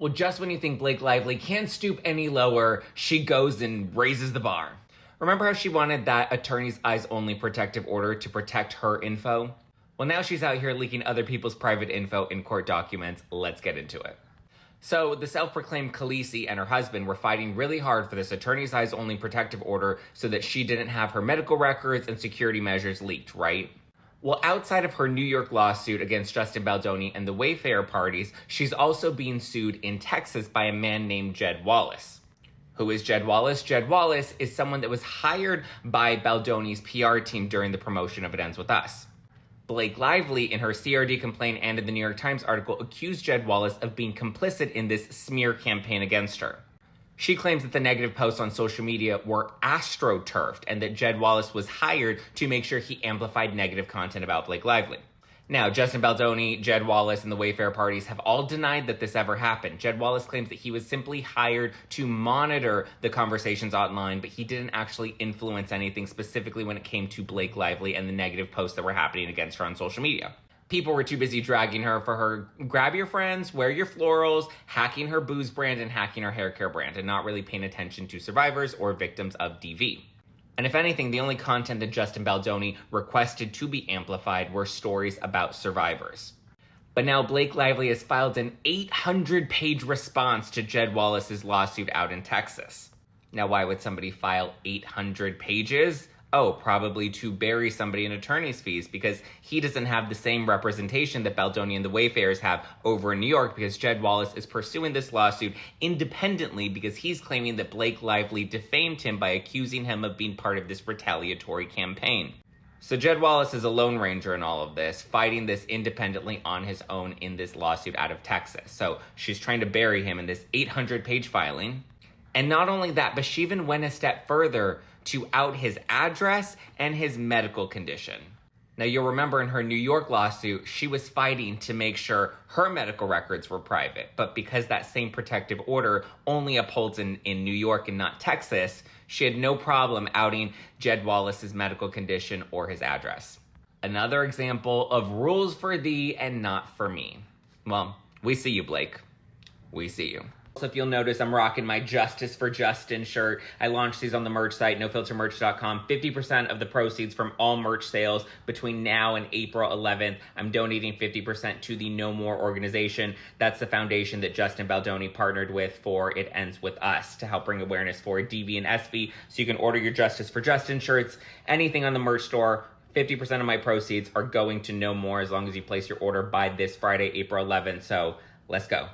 Well, just when you think Blake Lively can't stoop any lower, she goes and raises the bar. Remember how she wanted that attorney's eyes only protective order to protect her info? Well, now she's out here leaking other people's private info in court documents. Let's get into it. So the self-proclaimed Khaleesi and her husband were fighting really hard for this attorney's eyes only protective order so that she didn't have her medical records and security measures leaked, right? Well, outside of her New York lawsuit against Justin Baldoni and the Wayfarer parties, she's also being sued in Texas by a man named Jed Wallace. Who is Jed Wallace? Jed Wallace is someone that was hired by Baldoni's PR team during the promotion of It Ends With Us. Blake Lively, in her CRD complaint and in the New York Times article, accused Jed Wallace of being complicit in this smear campaign against her. She claims that the negative posts on social media were astroturfed and that Jed Wallace was hired to make sure he amplified negative content about Blake Lively. Now, Justin Baldoni, Jed Wallace, and the Wayfarer parties have all denied that this ever happened. Jed Wallace claims that he was simply hired to monitor the conversations online, but he didn't actually influence anything specifically when it came to Blake Lively and the negative posts that were happening against her on social media. People were too busy dragging her for her grab your friends, wear your florals, hacking her booze brand, and hacking her hair care brand, and not really paying attention to survivors or victims of DV. And if anything, the only content that Justin Baldoni requested to be amplified were stories about survivors. But now Blake Lively has filed an 800-page response to Jed Wallace's lawsuit out in Texas. Now, why would somebody file 800 pages? Oh, probably to bury somebody in attorney's fees because he doesn't have the same representation that Baldoni and the Wayfarers have over in New York because Jed Wallace is pursuing this lawsuit independently because he's claiming that Blake Lively defamed him by accusing him of being part of this retaliatory campaign. So Jed Wallace is a lone ranger in all of this, fighting this independently on his own in this lawsuit out of Texas. So she's trying to bury him in this 800-page filing. And not only that, but she even went a step further to out his address and his medical condition. Now, you'll remember in her New York lawsuit, she was fighting to make sure her medical records were private. But because that same protective order only upholds in New York and not Texas, she had no problem outing Jed Wallace's medical condition or his address. Another example of rules for thee and not for me. Well, we see you, Blake. We see you. So if you'll notice, I'm rocking my Justice for Justin shirt. I launched these on the merch site, nofiltermerch.com. 50% of the proceeds from all merch sales between now and April 11th. I'm donating 50% to the No More organization. That's the foundation that Justin Baldoni partnered with for It Ends With Us to help bring awareness for DV and SV. So you can order your Justice for Justin shirts, anything on the merch store. 50% of my proceeds are going to No More as long as you place your order by this Friday, April 11th. So let's go.